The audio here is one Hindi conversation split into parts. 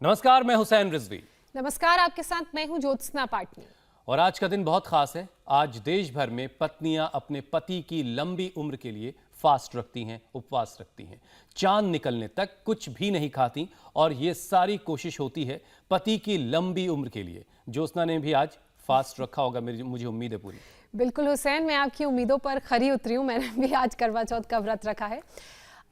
नमस्कार, मैं हुसैन रिजवी। नमस्कार, आपके साथ मैं हूं ज्योत्सना पाटनी। और आज का दिन बहुत खास है। आज देश भर में पत्नियां अपने पति की लंबी उम्र के लिए फास्ट रखती हैं, उपवास रखती हैं। चांद निकलने तक कुछ भी नहीं खाती और ये सारी कोशिश होती है पति की लंबी उम्र के लिए। ज्योत्सना ने भी आज फास्ट रखा होगा, मुझे उम्मीद है पूरी। बिल्कुल हुसैन, मैं आपकी उम्मीदों पर खरी उतरी हूं। मैंने भी आज करवा चौथ का व्रत रखा है।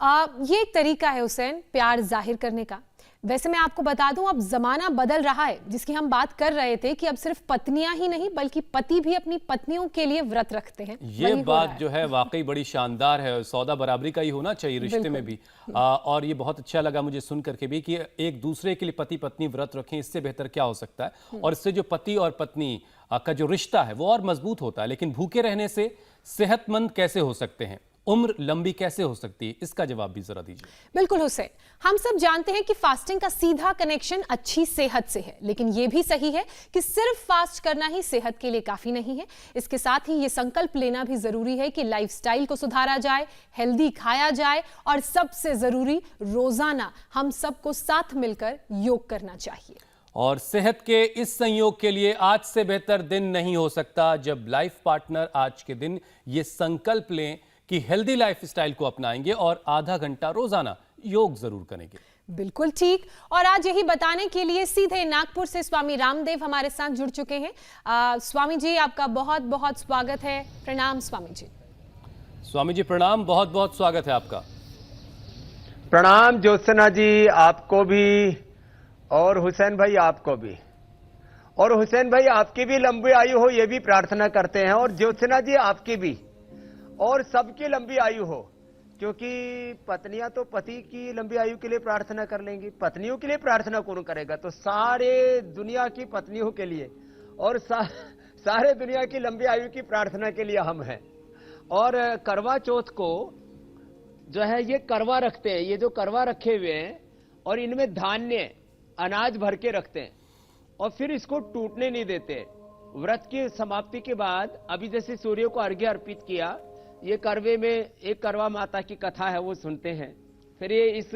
ये एक तरीका है हुसैन प्यार जाहिर करने का। वैसे मैं आपको बता दूं, अब जमाना बदल रहा है, जिसकी हम बात कर रहे थे कि अब सिर्फ पत्नियां ही नहीं बल्कि पति भी अपनी पत्नियों के लिए व्रत रखते हैं। ये बात जो है वाकई बड़ी शानदार है। सौदा बराबरी का ही होना चाहिए रिश्ते में भी। और ये बहुत अच्छा लगा मुझे सुन करके भी कि एक दूसरे के लिए पति पत्नी व्रत रखें, इससे बेहतर क्या हो सकता है। और इससे जो पति और पत्नी का जो रिश्ता है वो और मजबूत होता है। लेकिन भूखे रहने से सेहतमंद कैसे हो सकते हैं, उम्र लंबी कैसे हो सकती है, इसका जवाब भी जरा दीजिए। बिल्कुल हुसैन, हम सब जानते हैं कि फास्टिंग का सीधा कनेक्शन अच्छी सेहत से है, लेकिन यह भी सही है कि सिर्फ फास्ट करना ही सेहत के लिए काफी नहीं है। इसके साथ ही यह संकल्प लेना भी जरूरी है कि लाइफस्टाइल को सुधारा जाए, हेल्दी खाया जाए और सबसे जरूरी रोजाना हम सबको साथ मिलकर योग करना चाहिए। और सेहत के इस संयोग के लिए आज से बेहतर दिन नहीं हो सकता जब लाइफ पार्टनर आज के दिन ये संकल्प लें कि हेल्दी लाइफस्टाइल को अपनाएंगे और आधा घंटा रोजाना योग जरूर करेंगे। बिल्कुल ठीक। और आज यही बताने के लिए सीधे नागपुर से स्वामी रामदेव हमारे साथ जुड़ चुके हैं। स्वामी जी, आपका बहुत बहुत स्वागत है। प्रणाम स्वामी जी। स्वामी जी प्रणाम, बहुत बहुत स्वागत है आपका। प्रणाम ज्योत्सना जी, आपको भी और हुसैन भाई आपको भी। और हुसैन भाई आपकी भी लंबी आयु हो ये भी प्रार्थना करते हैं, और ज्योत्सना जी आपकी भी और सबकी लंबी आयु हो, क्योंकि पत्नियां तो पति की लंबी आयु के लिए प्रार्थना कर लेंगी। पत्नियों के लिए प्रार्थना कौन करेगा? तो सारे दुनिया की पत्नियों के लिए और सारे दुनिया की लंबी आयु की प्रार्थना के लिए हम हैं। और करवा चौथ को जो है ये करवा रखते हैं, ये जो करवा रखे हुए हैं और इनमें धान्य अनाज भर के रखते हैं और फिर इसको टूटने नहीं देते। व्रत की समाप्ति के बाद अभी जैसे सूर्य को अर्घ्य अर्पित किया, ये करवे में एक करवा माता की कथा है वो सुनते हैं। फिर ये इस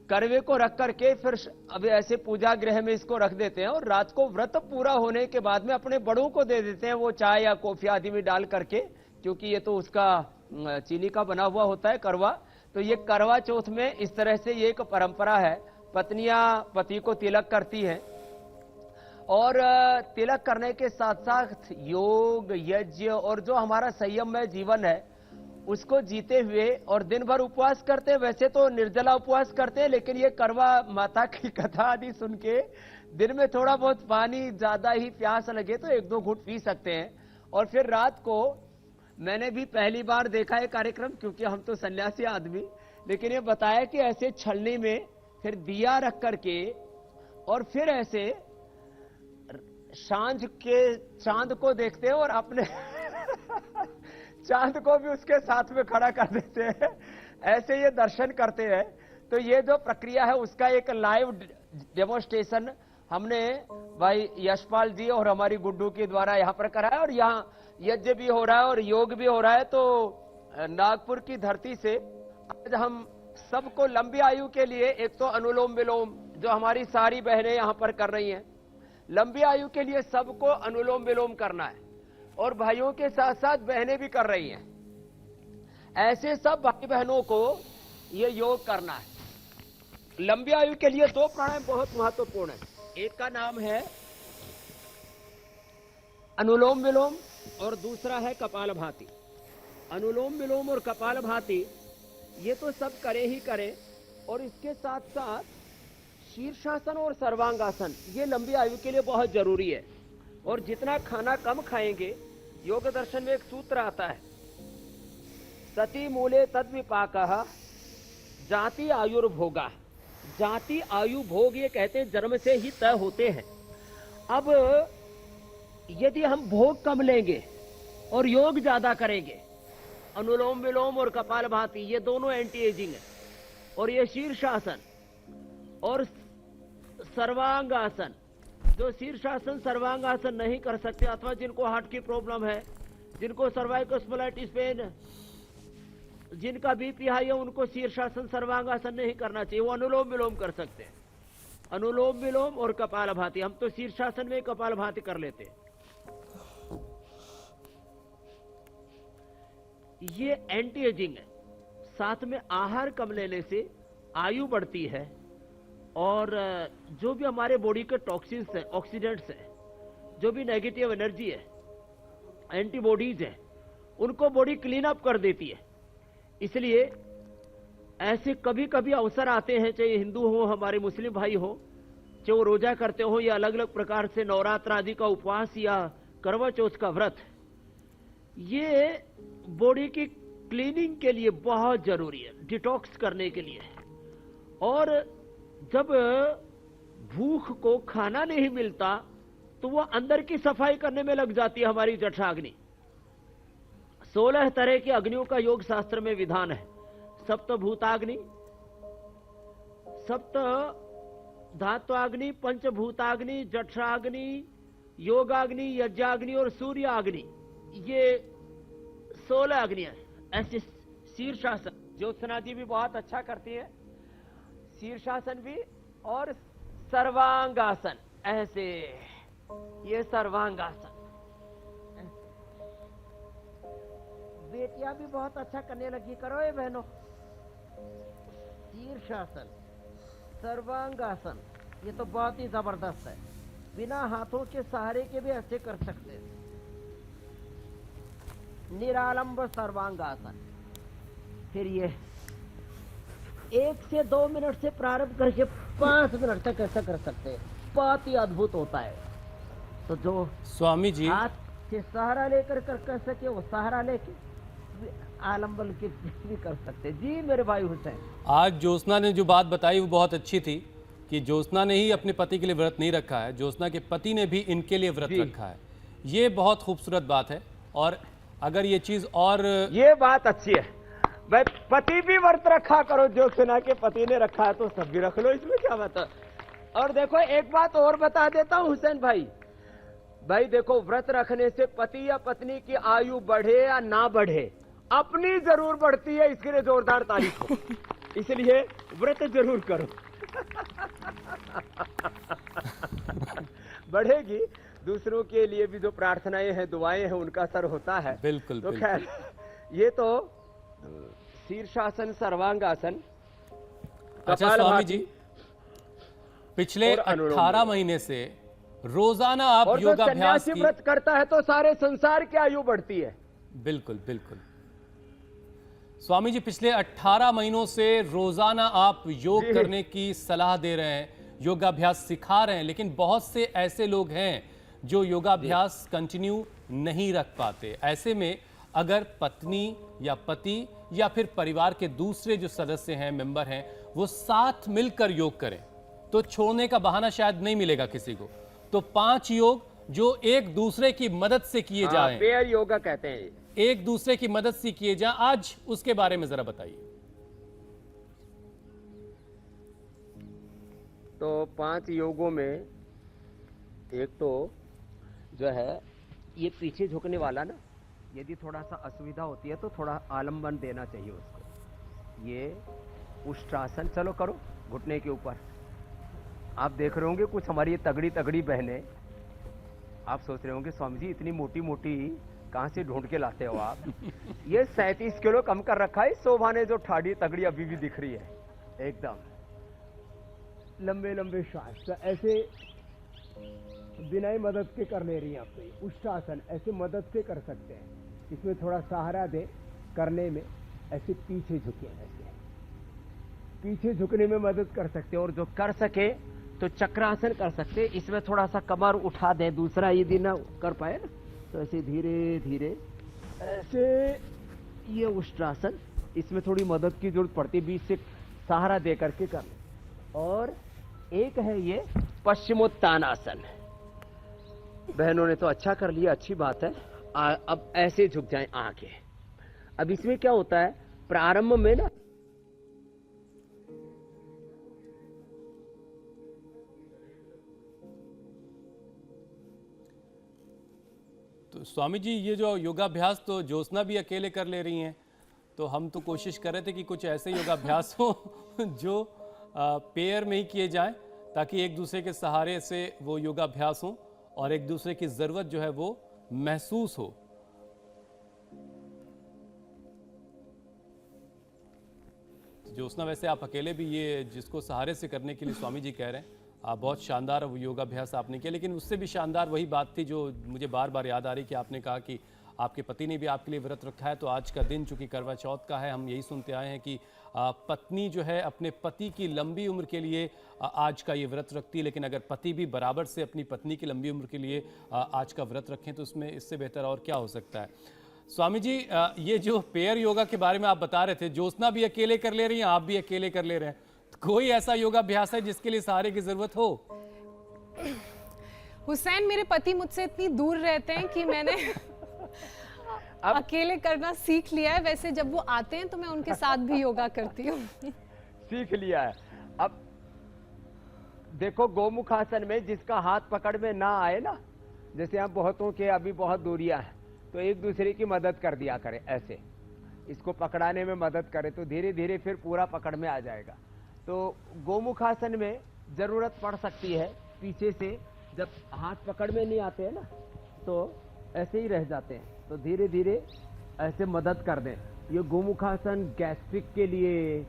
करवे को रख करके फिर अब ऐसे पूजा गृह में इसको रख देते हैं और रात को व्रत पूरा होने के बाद में अपने बड़ों को दे देते हैं, वो चाय या कॉफी आदि में डाल करके, क्योंकि ये तो उसका चीनी का बना हुआ होता है करवा। तो ये करवा चौथ में इस तरह से ये एक परंपरा है। पत्नियां पति को तिलक करती हैं और तिलक करने के साथ साथ योग, यज्ञ और जो हमारा संयममय जीवन है उसको जीते हुए और दिन भर उपवास करते हैं। वैसे तो निर्जला उपवास करते हैं, लेकिन ये करवा माता की कथा आदि सुन के दिन में थोड़ा बहुत पानी ज्यादा ही प्यास लगे तो एक दो घूंट पी सकते हैं। और फिर रात को मैंने भी पहली बार देखा है कार्यक्रम, क्योंकि हम तो सन्यासी आदमी, लेकिन ये बताया कि ऐसे छलनी में फिर दिया रख करके और फिर ऐसे सांझ के चांद को देखते हैं और अपने चांद को भी उसके साथ में खड़ा कर देते हैं, ऐसे ये दर्शन करते हैं। तो ये जो प्रक्रिया है उसका एक लाइव डेमोन्स्ट्रेशन हमने भाई यशपाल जी और हमारी गुड्डू के द्वारा यहाँ पर कराया और यहाँ यज्ञ भी हो रहा है और योग भी हो रहा है। तो नागपुर की धरती से आज हम सबको लंबी आयु के लिए एक तो अनुलोम विलोम जो हमारी सारी बहनें यहाँ पर कर रही हैं, लंबी आयु के लिए सबको अनुलोम विलोम करना है और भाइयों के साथ साथ बहनें भी कर रही हैं। ऐसे सब भाई बहनों को ये योग करना है। लंबी आयु के लिए दो प्राणायाम बहुत महत्वपूर्ण है। एक का नाम है अनुलोम विलोम और दूसरा है कपालभाति। अनुलोम विलोम और कपालभाति ये तो सब करे ही करे, और इसके साथ साथ शीर्षासन और सर्वांगासन ये लंबी आयु के लिए बहुत जरूरी है। और जितना खाना कम खाएंगे, योग दर्शन में एक सूत्र आता है, सती मूले तद विपाकः जाति आयुर्भोगा। जाति आयु भोग ये कहते हैं जन्म से ही तय होते हैं। अब यदि हम भोग कम लेंगे और योग ज्यादा करेंगे, अनुलोम विलोम और कपालभाति ये दोनों एंटी एजिंग है, और ये शीर्षासन और सर्वांगासन, जो शीर्षासन सर्वांगासन नहीं कर सकते अथवा जिनको हार्ट की प्रॉब्लम है, जिनको सर्वाइकल स्पॉन्डिलाइटिस पेन, जिनका बीपी हाई है, उनको शीर्षासन सर्वांगासन नहीं करना चाहिए, वो अनुलोम विलोम कर सकते हैं। अनुलोम विलोम और कपालभाति। हम तो शीर्षासन में कपालभाति कर लेते हैं। ये एंटी एजिंग है, साथ में आहार कम लेने से आयु बढ़ती है और जो भी हमारे बॉडी के टॉक्सिन्स हैं, ऑक्सीडेंट्स हैं, जो भी नेगेटिव एनर्जी है, एंटीबॉडीज है, उनको बॉडी क्लीन अप कर देती है। इसलिए ऐसे कभी कभी अवसर आते हैं, चाहे हिंदू हो, हमारे मुस्लिम भाई हो, चाहे वो रोजा करते हो या अलग अलग प्रकार से नवरात्र आदि का उपवास या करवा चौथ का व्रत, ये बॉडी की क्लीनिंग के लिए बहुत जरूरी है, डिटॉक्स करने के लिए। और जब भूख को खाना नहीं मिलता तो वो अंदर की सफाई करने में लग जाती है हमारी जठराग्नि। 16 तरह की अग्नियों का योग शास्त्र में विधान है। सप्तभूताग्नि, सप्त धात्वाग्नि, पंचभूताग्नि, जठराग्नि, योगाग्नि, यज्ञाग्नि और सूर्याग्नि, ये 16 अग्नियां हैं। ऐसे शीर्षासन ज्योत्सना जी भी बहुत अच्छा करती है, शीर्षासन भी, और सर्वांगासन, ऐसे ये सर्वांगासन। बेटियां भी बहुत अच्छा करने लगी, करो ये बहनों। शीर्षासन, सर्वांगासन, ये तो बहुत ही जबरदस्त है, बिना हाथों के सहारे के भी ऐसे कर सकते हैं। निरालंब सर्वांगासन। फिर ये 1 से 2 मिनट से प्रारंभ करके 5 मिनट तक ऐसा कर सकते हैं, बहुत ही अद्भुत होता है। तो जो स्वामी जी हाथ से सहारा लेकर कर सके वो सहारा लेके आलम्बन के भी कर सकते। जी मेरे भाई हुसैन, आज ज्योत्सना ने जो बात बताई वो बहुत अच्छी थी कि ज्योत्सना ने ही अपने पति के लिए व्रत नहीं रखा है, ज्योत्सना के पति ने भी इनके लिए व्रत रखा है। ये बहुत खूबसूरत बात है। और अगर ये चीज और ये बात अच्छी है भाई, पति भी व्रत रखा करो, ज्योत्सना के पति ने रखा है तो सब भी रख लो, इसमें क्या बात है। और देखो एक बात और बता देता हूं हुसैन भाई, देखो व्रत रखने से पति या पत्नी की आयु बढ़े या ना बढ़े, अपनी जरूर बढ़ती है, इसके लिए जोरदार तारीफ हो। इसलिए व्रत जरूर करो। बढ़ेगी, दूसरों के लिए भी जो प्रार्थनाएं हैं, दुआएं हैं, उनका असर होता है। बिल्कुल तो बिल्कुल। खैर, ये तो शीर्षासन, सर्वांगासन, अच्छा स्वामी कपालभाति जी, पिछले और अनुलोम 18 विलोम। महीने से रोजाना आप और जो योगाभ्यास सन्यासी की व्रत करता है तो सारे संसार की आयु बढ़ती है। बिल्कुल बिल्कुल। स्वामी जी, पिछले 18 महीनों से रोजाना आप योग करने की सलाह दे रहे हैं, योगाभ्यास सिखा रहे हैं, लेकिन बहुत से ऐसे लोग हैं जो योगाभ्यास कंटिन्यू नहीं रख पाते। ऐसे में अगर पत्नी या पति या फिर परिवार के दूसरे जो सदस्य हैं, मेंबर हैं, वो साथ मिलकर योग करें तो छोड़ने का बहाना शायद नहीं मिलेगा किसी को। तो 5 योग जो एक दूसरे की मदद से किए जाएं, पेयर योगा कहते हैं। एक दूसरे की मदद से किए जाएं, आज उसके बारे में जरा बताइए। तो 5 योगों में एक तो जो है ये पीछे झुकने वाला ना, यदि थोड़ा सा असुविधा होती है तो थोड़ा आलम्बन देना चाहिए उसको। ये उष्ट्रासन, चलो करो घुटने के ऊपर। आप देख रहे होंगे कुछ हमारी ये तगड़ी तगड़ी बहनें, आप सोच रहे होंगे स्वामी जी इतनी मोटी मोटी कहां से ढूंढ के लाते हो आप। ये 37 किलो कम कर रखा है, शोभा ने जो ठाड़ी तगड़ी अभी भी दिख रही है एकदम। लंबे लंबे श्वास ऐसे बिना ही मदद के कर ले रही हैं आप। तो उष्ट्रासन ऐसे मदद से कर सकते हैं, इसमें थोड़ा सहारा दे करने में, ऐसे पीछे झुके, ऐसे पीछे झुकने में मदद कर सकते हैं। और जो कर सके तो चक्रासन कर सकते, इसमें थोड़ा सा कमर उठा दे, दूसरा यदि ना कर पाए ना तो ऐसे धीरे धीरे ऐसे, ये उष्ट्रासन, इसमें थोड़ी मदद की जरूरत पड़ती है, बीच से सहारा दे करके कर। और एक है ये पश्चिमोत्तानासन, बहनों ने तो अच्छा कर लिया, अच्छी बात है। अब ऐसे झुक जाएं आगे। अब इसमें क्या होता है, प्रारंभ में ना तो स्वामी जी, ये जो योगाभ्यास तो ज्योत्सना भी अकेले कर ले रही हैं, तो हम तो कोशिश कर रहे थे कि कुछ ऐसे योगाभ्यास हो जो पेयर में ही किए जाएं, ताकि एक दूसरे के सहारे से वो योगाभ्यास हो और एक दूसरे की जरूरत जो है वो महसूस हो। ज्योत्सना, वैसे आप अकेले भी ये जिसको सहारे से करने के लिए स्वामी जी कह रहे हैं, आप बहुत शानदार वो योगाभ्यास आपने किया, लेकिन उससे भी शानदार वही बात थी जो मुझे बार बार याद आ रही कि आपने कहा कि आपके पति ने भी आपके लिए व्रत रखा है। तो आज का दिन चूंकि करवा चौथ का है, हम यही सुनते आए हैं कि पत्नी जो है अपने पति की लंबी उम्र के लिए आज का ये व्रत रखती है, लेकिन अगर पति भी बराबर से अपनी पत्नी की लंबी उम्र के लिए आज का व्रत रखें तो उसमें इससे बेहतर और क्या हो सकता है। स्वामी जी, ये जो पेयर योगा के बारे में आप बता रहे थे, ज्योत्सना भी अकेले कर ले रही हैं, आप भी अकेले कर ले रहे हैं, तो कोई ऐसा योगाभ्यास है जिसके लिए सहारे की जरूरत हो? हुसैन, मेरे पति मुझसे इतनी दूर रहते हैं कि मैंने अकेले करना सीख लिया है। वैसे जब वो आते हैं तो मैं उनके साथ भी योगा करती हूँ। सीख लिया है। अब देखो, गोमुख आसन में जिसका हाथ पकड़ में ना आए ना, जैसे हम बहुतों के अभी बहुत दूरियां हैं, तो एक दूसरे की मदद कर दिया करें, ऐसे इसको पकड़ाने में मदद करें तो धीरे धीरे फिर पूरा पकड़ में आ जाएगा। तो गोमुख आसन में जरूरत पड़ सकती है पीछे से, जब हाथ पकड़ में नहीं आते हैं ना तो ऐसे ही रह जाते हैं, तो धीरे धीरे ऐसे मदद कर दें। ये गोमुखासन गैस्ट्रिक के लिए,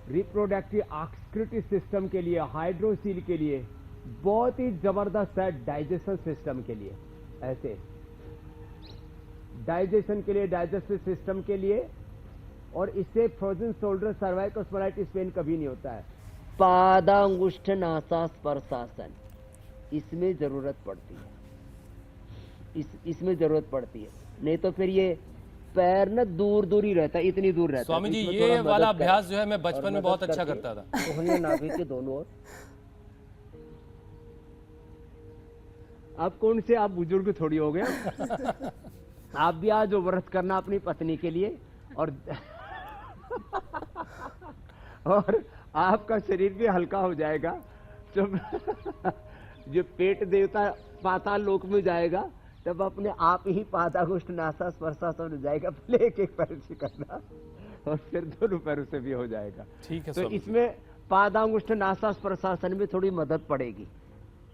रिप्रोडक्टिव आस्क्रिटिव सिस्टम के लिए, हाइड्रोसील के लिए बहुत ही जबरदस्त है। डाइजेशन सिस्टम के लिए, ऐसे डाइजेशन के लिए, डाइजेस्टिव सिस्टम के लिए, और इससे frozen shoulder, cervical spondylitis pain कभी नहीं होता है। पादांगुष्ठ नासा स्पर्शासन, इसमें जरूरत पड़ती है, इसमें जरूरत पड़ती है, नहीं तो फिर ये पैर ना दूर दूर ही रहता है, इतनी दूर रहता है। स्वामी जी, ये वाला अभ्यास जो है मैं बचपन में बहुत अच्छा करता था। तो नाभि के दोनों ओर। अब कौन से आप बुजुर्ग थोड़ी हो गए। आप भी आज व्रत करना अपनी पत्नी के लिए, और आपका शरीर भी हल्का हो जाएगा। जो पेट देवता पाताल लोक में जाएगा तब अपने आप ही पादांगुष्ठ नासा स्पर्शासन हो जाएगा। पहले एक एक पैर से करना और फिर दोनों पैरों से भी हो जाएगा। ठीक है। तो इसमें पादांगुष्ठ नासा स्पर्शासन में थोड़ी मदद पड़ेगी।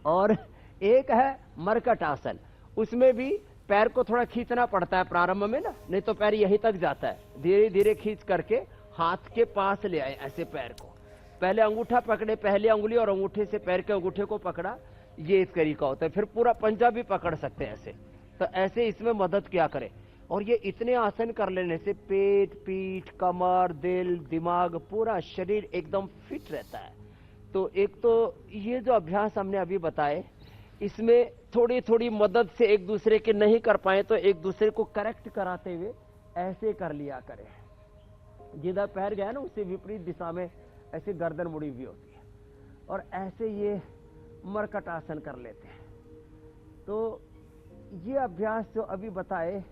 और एक है मरकट आसन, उसमें भी पैर को थोड़ा खींचना पड़ता है प्रारंभ में ना, नहीं तो पैर यहीं तक जाता है। धीरे धीरे खींच करके हाथ के पास ले आए, ऐसे पैर को पहले अंगूठा पकड़े, पहले अंगुली और अंगूठे से पैर के अंगूठे को पकड़ा, ये एक तरीका होता है। फिर पूरा पंजा भी पकड़ सकते हैं ऐसे। तो ऐसे इसमें मदद क्या करे। और ये इतने आसन कर लेने से पेट, पीठ, कमर, दिल, दिमाग, पूरा शरीर एकदम फिट रहता है। तो एक तो ये जो अभ्यास हमने अभी बताए, इसमें थोड़ी थोड़ी मदद से एक दूसरे के नहीं कर पाए तो एक दूसरे को करेक्ट कराते हुए ऐसे कर लिया करें। जिधर पैर गया ना उससे विपरीत दिशा में ऐसे गर्दन मुड़ी हुई होती है, और ऐसे ये मरकट आसन कर लेते हैं। तो ये अभ्यास जो अभी बताए,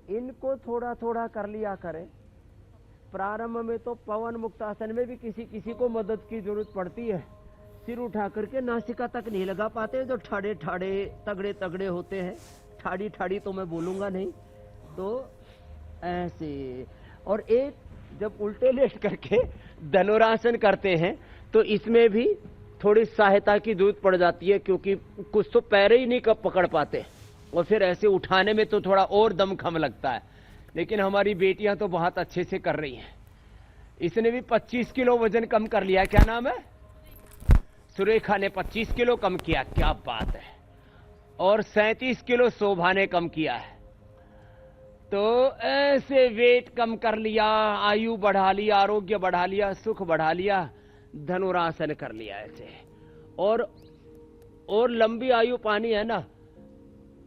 इनको थोड़ा थोड़ा कर लिया करें। प्रारंभ में तो पवन मुक्त आसन में भी किसी किसी को मदद की जरूरत पड़ती है। सिर उठा करके नासिका तक नहीं लगा पाते, जो ठाड़े ठाड़े तगड़े तगड़े होते हैं, ठाड़ी ठाड़ी तो मैं बोलूंगा नहीं, तो ऐसे। और एक जब उल्टे लेट करके धनुरासन करते हैं तो इसमें भी थोड़ी सहायता की जरूरत पड़ जाती है, क्योंकि कुछ तो पैर ही नहीं कब पकड़ पाते, और फिर ऐसे उठाने में तो थोड़ा और दमखम लगता है। लेकिन हमारी बेटियां तो बहुत अच्छे से कर रही हैं। इसने भी 25 किलो वजन कम कर लिया। क्या नाम है? सुरेखा ने 25 किलो कम किया, क्या बात है। और 37 किलो शोभा ने कम किया है। तो ऐसे वेट कम कर लिया, आयु बढ़ा लिया, आरोग्य बढ़ा लिया, सुख बढ़ा लिया, धनुरासन कर लिया ऐसे। और लंबी आयु पानी है ना,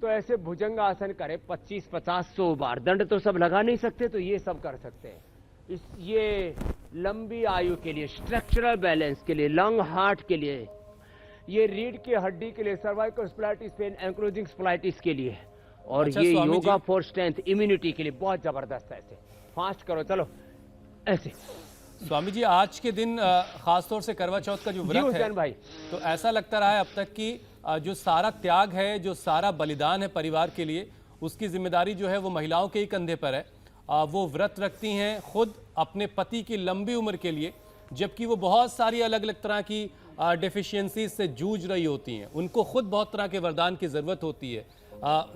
तो ऐसे भुजंग आसन करें 25, 50, 100 बार। दंड तो सब लगा नहीं सकते, तो ये सब कर सकते हैं। ये लंबी आयु के लिए, स्ट्रक्चरल बैलेंस के लिए, लंग हार्ट के लिए, ये रीढ़ की हड्डी के लिए, cervical spondylitis pain, ankylosing spondylitis के लिए, और अच्छा, ये योगा फॉर स्ट्रेंथ, इम्यूनिटी के लिए बहुत जबरदस्त है। ऐसे फास्ट करो, चलो ऐसे। स्वामी जी, आज के दिन खासतौर से करवा चौथ का जो व्रत है भाई, तो ऐसा लगता रहा है अब तक कि जो सारा त्याग है, जो सारा बलिदान है परिवार के लिए, उसकी जिम्मेदारी जो है वो महिलाओं के ही कंधे पर है। वो व्रत रखती हैं खुद अपने पति की लंबी उम्र के लिए, जबकि वो बहुत सारी अलग अलग तरह की डेफिशिएंसी से जूझ रही होती हैं, उनको खुद बहुत तरह के वरदान की ज़रूरत होती है,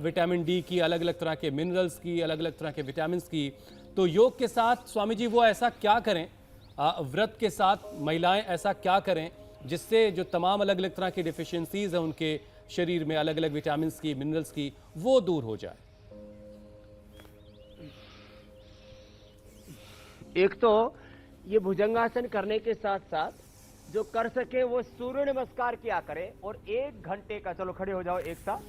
विटामिन डी की, अलग अलग तरह के मिनरल्स की, अलग अलग तरह के विटामिन की। तो योग के साथ स्वामी जी वो ऐसा क्या करें, व्रत के साथ महिलाएं ऐसा क्या करें जिससे जो तमाम अलग अलग तरह की डेफिशिएंसीज हैं उनके शरीर में, अलग अलग विटामिन की, मिनरल्स की, वो दूर हो जाए? एक तो ये भुजंगासन करने के साथ साथ जो कर सके वो सूर्य नमस्कार किया करें, और 1 घंटे का, चलो खड़े हो जाओ एक साथ,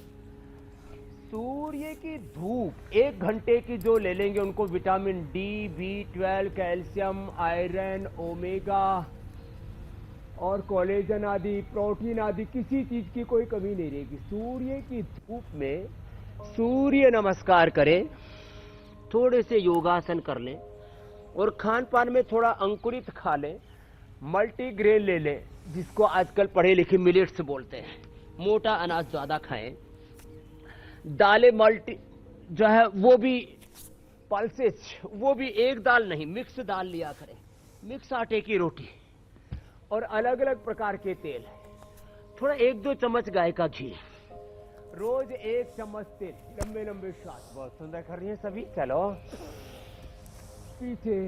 सूर्य की धूप 1 घंटे की जो ले लेंगे उनको vitamin D, B12, calcium, iron, omega और कोलेजन आदि, प्रोटीन आदि, किसी चीज की कोई कमी नहीं रहेगी। सूर्य की धूप में सूर्य नमस्कार करें, थोड़े से योगासन कर लें, और खान पान में थोड़ा अंकुरित खा लें, मल्टीग्रेन ले लें, जिसको आजकल पढ़े लिखे मिलेट्स बोलते हैं, मोटा अनाज ज्यादा खाएं, दालें मल्टी जो है वो भी पल्सेस, वो भी एक दाल नहीं, मिक्स दाल लिया करें, मिक्स आटे की रोटी, और अलग अलग प्रकार के तेल, थोड़ा 1-2 चम्मच गाय का घी, रोज 1 चम्मच तेल, लंबे लंबे श्वास, बहुत सुंदर कर रही है सभी, चलो पीछे,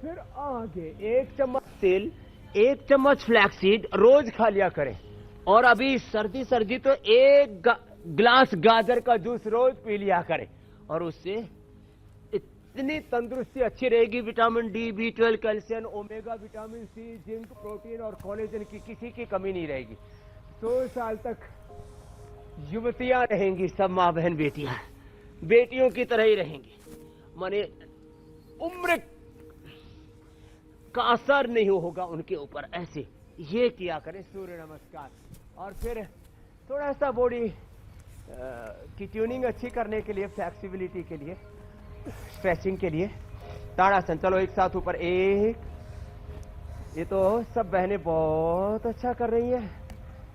फिर आगे, 1 चम्मच तेल, 1 चम्मच फ्लैक्सीड रोज खा लिया करें। और अभी सर्दी तो 1 ग्लास गाजर का जूस रोज पी लिया करें, और उससे इतनी तंदुरुस्ती अच्छी रहेगी, vitamin D, B12, calcium, omega, vitamin C, zinc, protein और कोलेजन की किसी की कमी नहीं रहेगी। 100 साल तक युवतियां रहेंगी, सब माँ बहन बेटियां बेटियों की तरह ही रहेंगी, माने उम्र का असर नहीं होगा उनके ऊपर। ऐसे ये किया करें सूर्य नमस्कार, और फिर थोड़ा सा बॉडी की ट्यूनिंग अच्छी करने के लिए, फ्लेक्सिबिलिटी के लिए, स्ट्रेचिंग के लिए, ताड़ासन। चलो एक साथ ऊपर, 1, ये तो सब बहनें बहुत अच्छा कर रही हैं,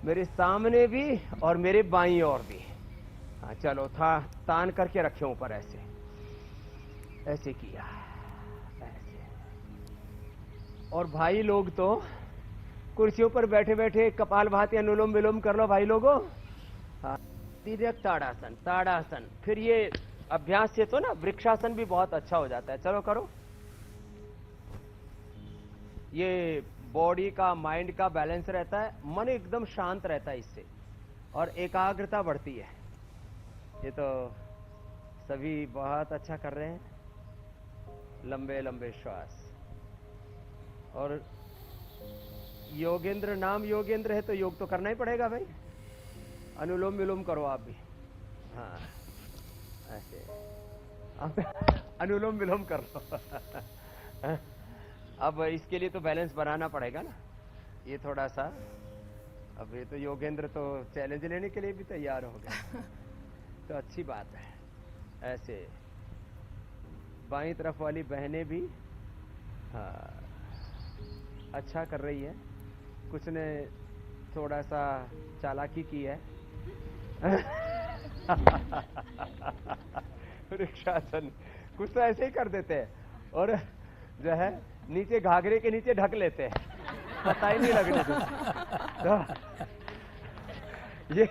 मेरे सामने भी और मेरे बाईं ओर भी। हाँ चलो, था तान करके रखे ऊपर, ऐसे ऐसे किया, ऐसे। और भाई लोग तो कुर्सियों पर बैठे बैठे कपालभाति, अनुलोम विलोम कर लो भाई लोगों। हाँ, तिर्यक ताड़ासन, ताड़ासन। फिर ये अभ्यास से तो ना वृक्षासन भी बहुत अच्छा हो जाता है। चलो करो, ये बॉडी का, माइंड का बैलेंस रहता है, मन एकदम शांत रहता है इससे, और एकाग्रता बढ़ती है। ये तो सभी बहुत अच्छा कर रहे हैं, लंबे लंबे श्वास। और योगेंद्र, नाम योगेंद्र है तो योग तो करना ही पड़ेगा भाई। अनुलोम विलोम करो आप भी, हाँ ऐसे आप अनुलोम विलोम कर लो। अब इसके लिए तो बैलेंस बनाना पड़ेगा ना, ये थोड़ा सा। अब ये तो योगेंद्र तो चैलेंज लेने के लिए भी तैयार हो गए, तो अच्छी बात है। ऐसे बाईं तरफ वाली बहनें भी हाँ अच्छा कर रही है, कुछ ने थोड़ा सा चालाकी की है। वृक्षासन कुछ तो ऐसे ही कर देते हैं, और जो है नीचे घाघरे के नीचे ढक लेते हैं, पता ही नहीं लगने देते। ये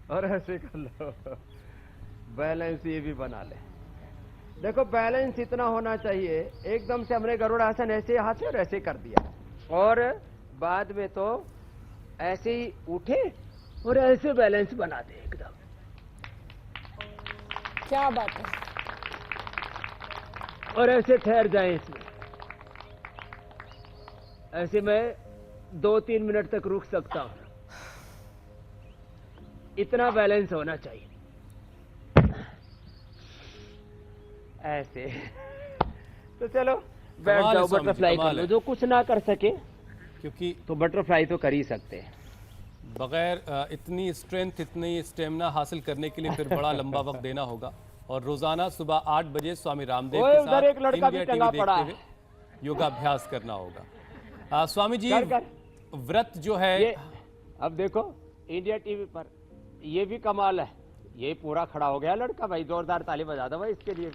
और ऐसे कर लो, बैलेंस ये भी बना ले। देखो बैलेंस इतना होना चाहिए, एकदम से हमने गरुड़ासन ऐसे हाथ से और ऐसे कर दिया, और बाद में तो ऐसे ही उठे और ऐसे बैलेंस बना दे एकदम। क्या बात है। और ऐसे ठहर जाए इसमें, ऐसे मैं 2-3 मिनट तक रुक सकता हूं, इतना बैलेंस होना चाहिए। ऐसे तो चलो बैठ जाओ, बटरफ्लाई कर लो, जो कुछ ना कर सके क्योंकि तो बटरफ्लाई तो कर ही सकते हैं। बगैर इतनी स्ट्रेंथ, इतनी स्टेमिना हासिल करने के लिए फिर बड़ा लंबा वक्त देना होगा। और रोजाना सुबह 8 बजे स्वामी रामदेव के साथ एक लड़का भी इंडिया टंगा टीवी पड़ा देखते हुए योगाभ्यास करना होगा। स्वामी जी, कर। व्रत जो है ये अब देखो इंडिया टीवी पर, ये भी कमाल है, ये पूरा खड़ा हो गया लड़का भाई, जोरदार ताली बजा दो भाई इसके लिए।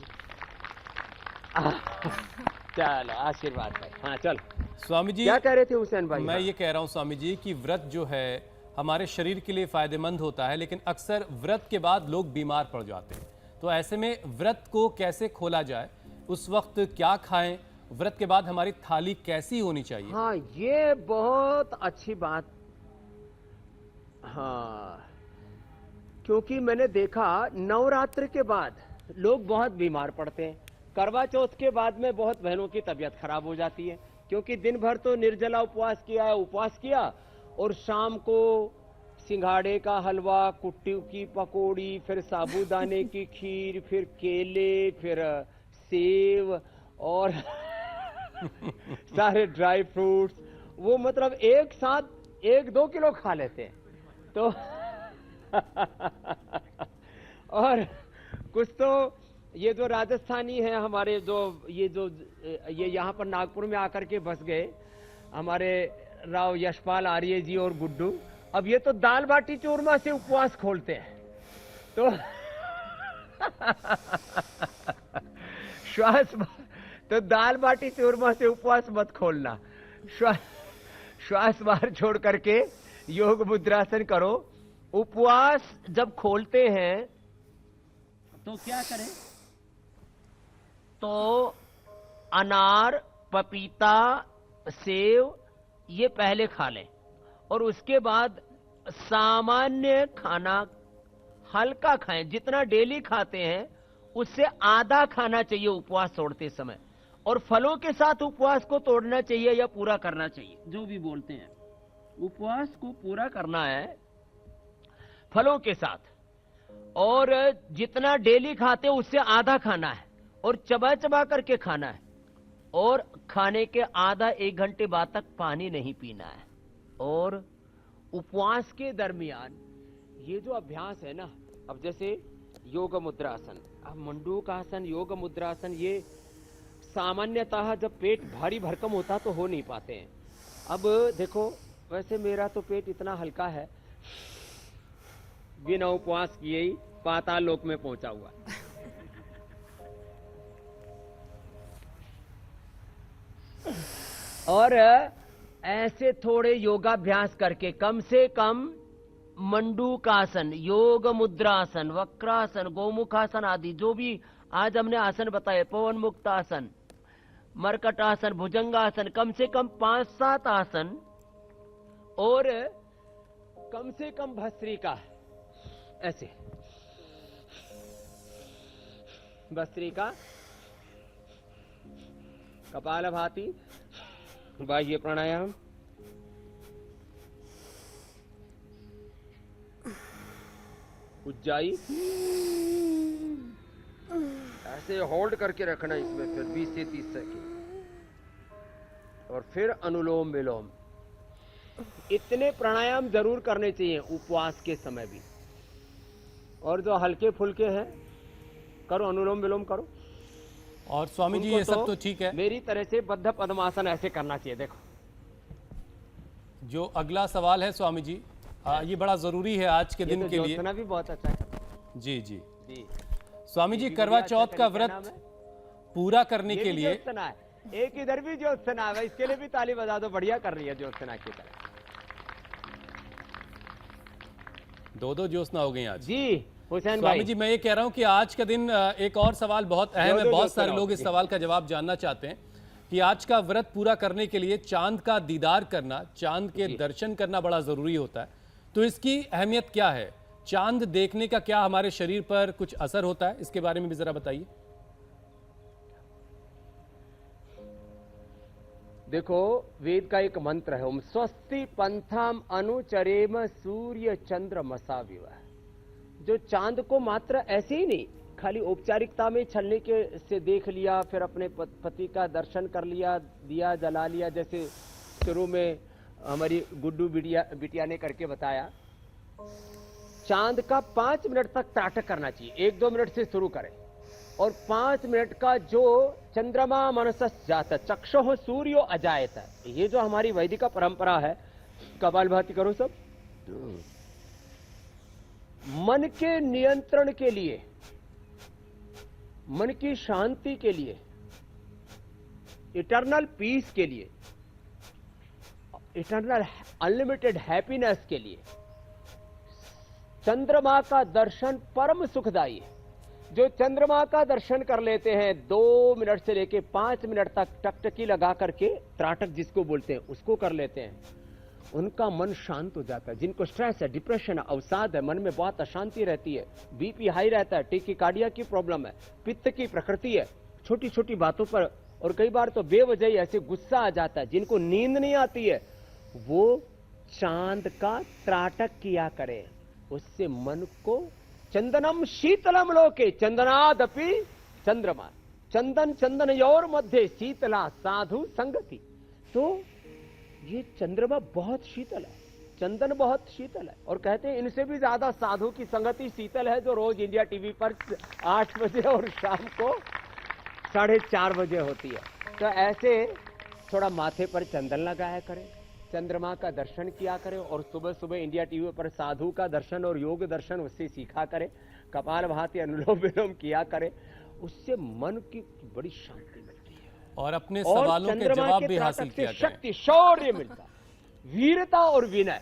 चलो आशीर्वाद भाई, हाँ चल। स्वामी जी, क्या कह रहे थे हुसैन भाई? मैं ये कह रहा हूँ स्वामी जी कि व्रत जो है हमारे शरीर के लिए फायदेमंद होता है, लेकिन अक्सर व्रत के बाद लोग बीमार पड़ जाते हैं। तो ऐसे में व्रत को कैसे खोला जाए, उस वक्त क्या खाएं, व्रत के बाद हमारी थाली कैसी होनी चाहिए? हाँ, ये बहुत अच्छी बात। हाँ, क्योंकि मैंने देखा नवरात्र के बाद लोग बहुत बीमार पड़ते हैं। करवा चौथ के बाद में बहुत बहनों की तबीयत खराब हो जाती है, क्योंकि दिन भर तो निर्जला उपवास किया और शाम को सिंघाड़े का हलवा, कुट्टू की पकौड़ी, फिर साबूदाने की खीर, फिर केले, फिर सेव और सारे ड्राई फ्रूट्स, वो मतलब एक साथ 1-2 किलो खा लेते हैं। तो और कुछ तो ये जो राजस्थानी है हमारे, ये यहाँ पर नागपुर में आकर के बस गए, हमारे राव यशपाल आर्य जी और गुड्डू, अब ये तो दाल बाटी चूरमा से उपवास खोलते हैं। तो तो दाल बाटी चूरमा से उपवास मत खोलना, श्वास बाहर छोड़ करके योग मुद्रासन करो। उपवास जब खोलते हैं तो क्या करें? तो अनार, पपीता, सेव ये पहले खा लें और उसके बाद सामान्य खाना हल्का खाएं। जितना डेली खाते हैं उससे आधा खाना चाहिए उपवास तोड़ते समय, और फलों के साथ उपवास को तोड़ना चाहिए या पूरा करना चाहिए, जो भी बोलते हैं। उपवास को पूरा करना है फलों के साथ, और जितना डेली खाते हैं उससे आधा खाना है, और चबा चबा करके खाना है, और खाने के आधा 1 घंटे बाद तक पानी नहीं पीना है। और उपवास के दरमियान ये जो अभ्यास है ना, अब जैसे योग मुद्रासन, अब मंडूकासन, योग मुद्रासन, ये सामान्यतः जब पेट भारी भरकम होता तो हो नहीं पाते हैं। अब देखो, वैसे मेरा तो पेट इतना हल्का है, बिना उपवास किए ही पाताल लोक में पहुंचा हुआ। और ऐसे थोड़े योगाभ्यास करके, कम से कम मंडूकासन, योग मुद्रासन, वक्रासन, गोमुखासन आदि जो भी आज हमने आसन बताए, पवन मुक्त आसन, मरकट आसन, भुजंगासन, कम से कम 5-7 आसन, और कम से कम भस्त्रिका, ऐसे भस्त्रिका, कपालभाति, बाह्य प्राणायाम, उज्जाई, ऐसे होल्ड करके रखना इसमें फिर 20 से 30 सेकंड, और फिर अनुलोम विलोम। इतने प्राणायाम जरूर करने चाहिए उपवास के समय भी। और जो हल्के फुल्के हैं, करो, अनुलोम विलोम करो। और स्वामी जी, ये सब तो ठीक है, मेरी तरह से बद्ध पद्मासन ऐसे करना चाहिए। देखो, जो अगला सवाल है स्वामी जी, ये बड़ा जरूरी है आज के दिन के लिए। भी बहुत अच्छा है। जी जी जी स्वामी जी, करवा चौथ का व्रत पूरा करने के लिए एक इधर भी ज्योत्सना है, इसके लिए भी ताली बजा दो, बढ़िया कर रही है ज्योत्सना की तरह। 2 ज्योत्सना हो गई आज। जी हुसैन स्वामी भाई जी, मैं ये कह रहा हूं कि आज का दिन एक और सवाल बहुत अहम है, बहुत सारे लोग इस सवाल का जवाब जानना चाहते हैं कि आज का व्रत पूरा करने के लिए चांद का दीदार करना, चांद के दर्शन करना बड़ा जरूरी होता है। तो इसकी अहमियत क्या है? चांद देखने का क्या हमारे शरीर पर कुछ असर होता है? इसके बारे में भी जरा बताइए। देखो, वेद का एक मंत्र है, ओम स्वस्ति पंथम अनुचरेम सूर्य चंद्र मसाविव। जो चांद को मात्र ऐसे ही नहीं, खाली औपचारिकता में छलने के से देख लिया, फिर अपने पति का दर्शन कर लिया, दिया जला लिया, जैसे शुरू में हमारी गुड्डू बिटिया ने करके बताया। चांद का 5 मिनट तक त्राटक करना चाहिए, 1-2 मिनट से शुरू करें, और 5 मिनट का जो चंद्रमा मनसस जाता, चक्षुः सूर्यो अजायत, ये जो हमारी वैदिक परंपरा है, कपालभाति करो सब, मन के नियंत्रण के लिए, मन की शांति के लिए, इटर्नल पीस के लिए इटर्नल अनलिमिटेड हैप्पीनेस के लिए चंद्रमा का दर्शन परम सुखदायी है। जो चंद्रमा का दर्शन कर लेते हैं 2 मिनट से लेके 5 मिनट तक टकटकी लगा करके, त्राटक जिसको बोलते हैं उसको कर लेते हैं, उनका मन शांत हो जाता है। जिनको स्ट्रेस है, डिप्रेशन है, अवसाद है, मन में बहुत अशांति रहती है, बीपी हाई रहता है, टेकिकार्डिया की प्रॉब्लम है, पित्त की प्रकृति है, छोटी छोटी बातों पर और कई बार तो बेवजह ही ऐसे गुस्सा आ जाता है, जिनको नींद नहीं आती है, वो चांद का त्राटक किया करें। उससे मन को चंदनम शीतलम लोके चंदनादपि चंद्रमा, चंदन चंदनयोर मध्य शीतला साधु संगति। तो ये चंद्रमा बहुत शीतल है, चंदन बहुत शीतल है, और कहते हैं इनसे भी ज्यादा साधु की संगति शीतल है, जो रोज इंडिया टीवी पर 8 बजे और शाम को 4:30 बजे होती है। तो ऐसे थोड़ा माथे पर चंदन लगाया करें, चंद्रमा का दर्शन किया करें, और सुबह सुबह इंडिया टीवी पर साधु का दर्शन और योग दर्शन उससे सीखा करें, कपालभाति अनुलोम विलोम किया करें, उससे मन की बड़ी शांति मिलती है और अपने और सवालों के चंद्रमा जवाब के भी हासिल त्राटक से किया जाए। शक्ति, शौर्य मिलता, वीरता और विनय।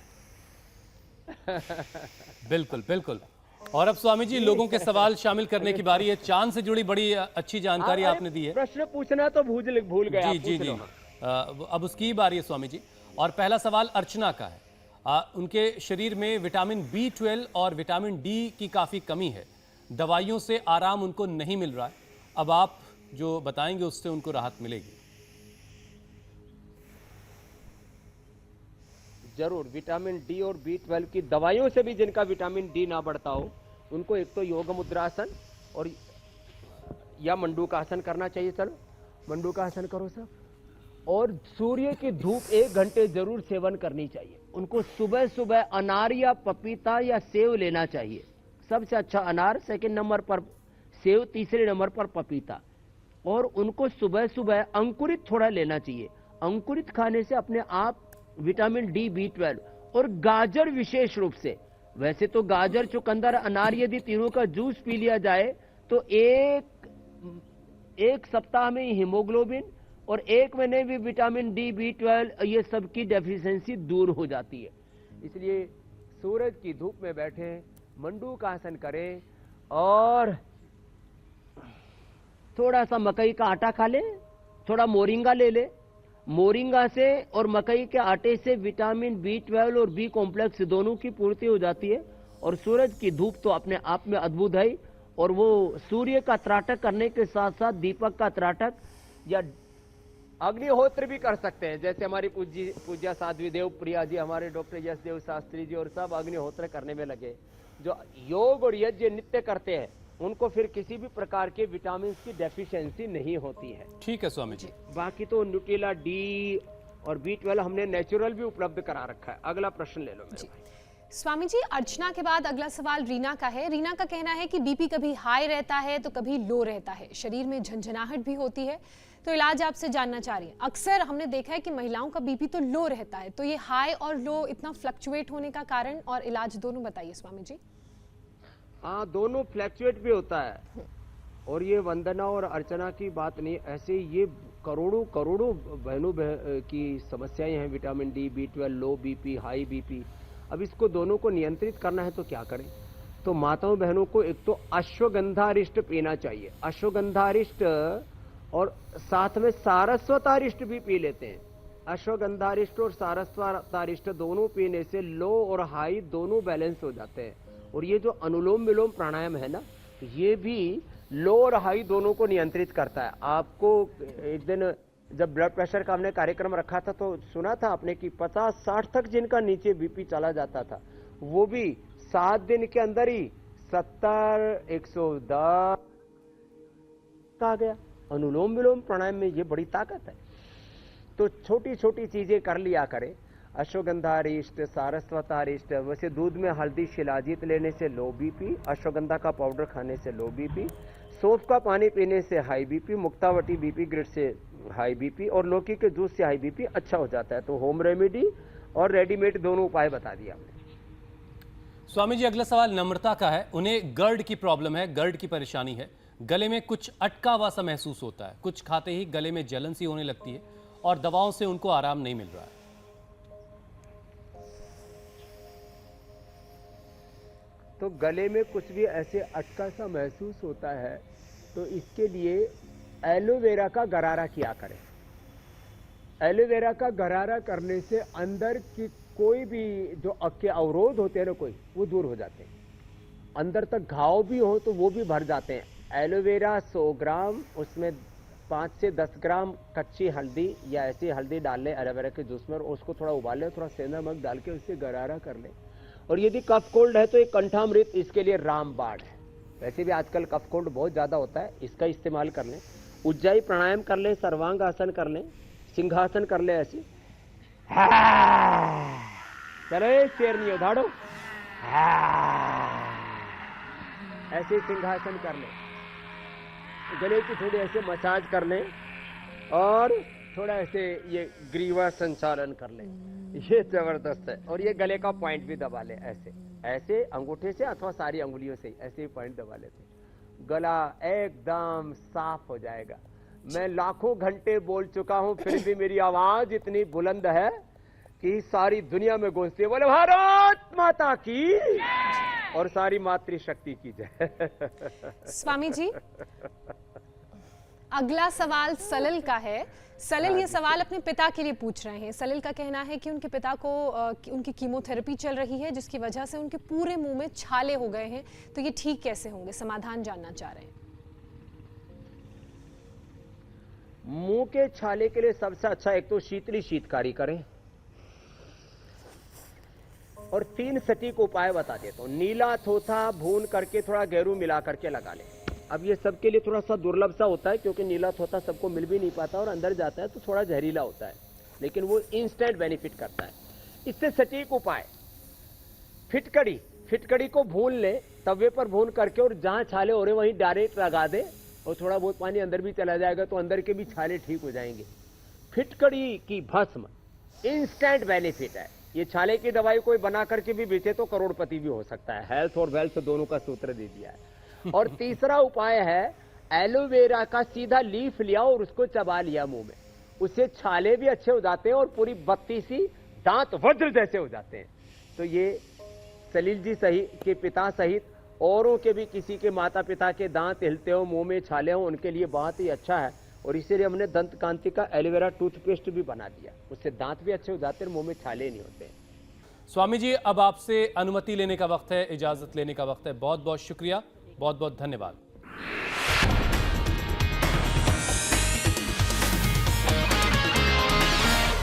बिल्कुल बिल्कुल। और अब स्वामी जी, लोगों के सवाल शामिल करने की बारी है। चांद से जुड़ी बड़ी अच्छी जानकारी अरे, आपने दी है। प्रश्न पूछना तो भूल गया। जी जी जी, अब उसकी ही बारी है स्वामी जी। और पहला सवाल अर्चना का है। उनके शरीर में विटामिन B12 और विटामिन D की काफ़ी कमी है, दवाइयों से आराम उनको नहीं मिल रहा है। अब आप जो बताएंगे उससे उनको राहत मिलेगी। जरूर, विटामिन डी और B12 की दवाइयों से भी जिनका विटामिन डी ना बढ़ता हो, उनको एक तो योग मुद्रासन और या मंडूकासन करना चाहिए। चलो मंडूकासन करो सब, और सूर्य की धूप 1 घंटे जरूर सेवन करनी चाहिए। उनको सुबह सुबह अनार या पपीता या सेव लेना चाहिए। सबसे अच्छा अनार, सेकंड नंबर पर सेव, तीसरे नंबर पर पपीता। और उनको सुबह सुबह अंकुरित थोड़ा लेना चाहिए। अंकुरित खाने से अपने आप विटामिन डी, B12 और गाजर विशेष रूप से, वैसे तो गाजर, चुकंदर, अनार यदि तीनों का जूस पी लिया जाए तो एक सप्ताह में हीमोग्लोबिन और 1 महीने में विटामिन डी, B12 ये सब की डेफिशिएंसी दूर हो जाती है। इसलिए सूरज की धूप में बैठे, मंडूकासन करें और थोड़ा सा मकई का आटा खा ले, थोड़ा मोरिंगा ले ले। मोरिंगा से और मकई के आटे से विटामिन B12 और B कॉम्प्लेक्स दोनों की पूर्ति हो जाती है। और सूरज की धूप तो अपने आप में अद्भुत है, और वो सूर्य का त्राटक करने के साथ साथ दीपक का त्राटक या अग्निहोत्र भी कर सकते हैं। जैसे हमारी पूज्य साध्वी देव प्रिया जी, हमारे डॉक्टर यशदेव शास्त्री जी और सब अग्निहोत्र करने में लगे। जो योग और यज्ञ नित्य करते हैं उनको फिर किसी भी प्रकार के विटामिन की डेफिशिएंसी नहीं होती है। ठीक है स्वामी जी। बाकी तो न्यूट्रिला डी और B12 हमने नेचुरल भी उपलब्ध करा रखा है। अगला प्रश्न ले लो मेरे भाई। स्वामी जी, अर्चना के बाद अगला सवाल रीना का है। रीना का कहना है कि बीपी कभी हाई रहता है तो कभी लो रहता है, शरीर में झंझनाहट भी होती है, तो इलाज आपसे जानना चाह रही है। अक्सर हमने देखा है कि महिलाओं का बीपी तो लो रहता है, तो ये हाई और लो इतना फ्लक्चुएट होने का कारण और इलाज दोनों बताइए स्वामी जी। हाँ, दोनों फ्लैक्चुएट भी होता है। और ये वंदना और अर्चना की बात नहीं, ऐसे ये करोड़ों करोड़ों बहनों की समस्याएं हैं। विटामिन डी, B12, लो बीपी, हाई बीपी। अब इसको दोनों को नियंत्रित करना है तो क्या करें? तो माताओं बहनों को एक तो अश्वगंधारिष्ट पीना चाहिए। अश्वगंधारिष्ट और साथ में सारस्वतारिष्ट भी पी लेते हैं। अश्वगंधारिष्ट और सारस्वतारिष्ट दोनों पीने से लो और हाई दोनों बैलेंस हो जाते हैं। और ये जो अनुलोम विलोम प्राणायाम है ना, ये भी लो और हाई दोनों को नियंत्रित करता है। आपको एक दिन जब ब्लड प्रेशर का हमने कार्यक्रम रखा था तो सुना था आपने कि 50-60 तक जिनका नीचे बीपी चला जाता था, वो भी 7 दिन के अंदर ही 70, 110 आ गया। अनुलोम विलोम प्राणायाम में ये बड़ी ताकत है। तो छोटी छोटी चीजें कर लिया करें। अश्वगंधारिष्ट, सारस्वतारिष्ट, वैसे दूध में हल्दी शिलाजीत लेने से लो बीपी, अश्वगंधा का पाउडर खाने से लो बीपी, सौंफ का पानी पीने से high BP, Muktavati BP grid से हाई बीपी और लौकी के जूस से हाई बीपी अच्छा हो जाता है। तो होम रेमेडी और रेडीमेड दोनों उपाय बता दिया हमने। स्वामी जी, अगला सवाल नम्रता का है। उन्हें गर्ड की प्रॉब्लम है, गर्ड की परेशानी है। गले में कुछ अटका हुआ सा महसूस होता है, कुछ खाते ही गले में जलन सी होने लगती है और दवाओं से उनको आराम नहीं मिल रहा है। तो गले में कुछ भी ऐसे अटका सा महसूस होता है तो इसके लिए एलोवेरा का गरारा किया करें। एलोवेरा का गरारा करने से अंदर की कोई भी जो अक्के अवरोध होते हैं ना कोई, वो दूर हो जाते हैं। अंदर तक घाव भी हो तो वो भी भर जाते हैं। एलोवेरा 100 ग्राम, उसमें 5 से 10 ग्राम कच्ची हल्दी या ऐसी हल्दी डाल लें एलोवेरा के जूस में और उसको थोड़ा उबाल लें, थोड़ा सेंधा नमक डाल के उससे गरारा कर लें। और यदि कफ कोल्ड है तो एक कंठामृत, इसके लिए रामबाण है। वैसे भी आजकल कफ कोल्ड बहुत ज़्यादा होता है, इसका इस्तेमाल कर लें। उज्जाई प्राणायाम कर लें, सर्वांग आसन कर लें, सिंहासन कर लें ऐसी। चलो शेर नहीं हो, धाड़ो। ऐसे सिंहासन कर लें, गले की थोड़ी ऐसे मसाज कर लें और थोड़ा ऐसे ये ग्रीवा संचालन कर लें। ये जबरदस्त है। और ये गले का पॉइंट भी दबा लें, ऐसे ऐसे अंगूठे से अथवा सारी अंगुलियों से ऐसे ही पॉइंट दबा लेते, गला एकदम साफ हो जाएगा। मैं लाखों घंटे बोल चुका हूं, फिर भी मेरी आवाज इतनी बुलंद है कि सारी दुनिया में गूंजती है। बोले भारत माता की और सारी मातृशक्ति की जय। स्वामी जी, अगला सवाल सलिल का है। सलिल ये सवाल अपने पिता के लिए पूछ रहे हैं। सलिल का कहना है कि उनके पिता को उनकी कीमोथेरेपी चल रही है, जिसकी वजह से उनके पूरे मुंह में छाले हो गए हैं, तो ये ठीक कैसे होंगे? समाधान जानना चाह रहे हैं। मुंह के छाले के लिए सबसे अच्छा एक तो शीतली शीतकारी करें और 3 सटीक उपाय बता देता हूं। नीला थोथा भून करके थोड़ा गेरू मिला करके लगा लें। अब ये सबके लिए थोड़ा सा दुर्लभ सा होता है क्योंकि नीला थोथा सबको मिल भी नहीं पाता और अंदर जाता है तो थोड़ा जहरीला होता है, लेकिन वो इंस्टेंट बेनिफिट करता है। इससे सटीक उपाय, फिटकड़ी, फिटकड़ी को भून ले, तवे पर भून करके और जहां छाले हो रहे वहीं डायरेक्ट लगा दे और थोड़ा बहुत पानी अंदर भी चला जाएगा तो अंदर के भी छाले ठीक हो जाएंगे। फिटकड़ी की भस्म इंस्टेंट बेनिफिट है। ये छाले की दवाई कोई बना करके भी बेचे तो करोड़पति भी हो सकता है। हेल्थ और वेल्थ दोनों का सूत्र दे दिया है। और तीसरा उपाय है एलोवेरा का सीधा लीफ लिया और उसको चबा लिया मुंह में, उससे छाले भी अच्छे हो जाते हैं और पूरी बत्ती सी दांत वज्र जैसे हो जाते हैं। तो ये सलील जी सही के पिता सहित औरों के भी किसी के माता पिता के दांत हिलते हो, मुंह में छाले हो, उनके लिए बहुत ही अच्छा है। और इसीलिए हमने दंत कांति का एलोवेरा टूथपेस्ट भी बना दिया, उससे दांत भी अच्छे हो जाते हैं और मुंह में छाले नहीं होते। स्वामी जी, अब आपसे अनुमति लेने का वक्त है, इजाजत लेने का वक्त है। बहुत बहुत शुक्रिया, बहुत बहुत धन्यवाद।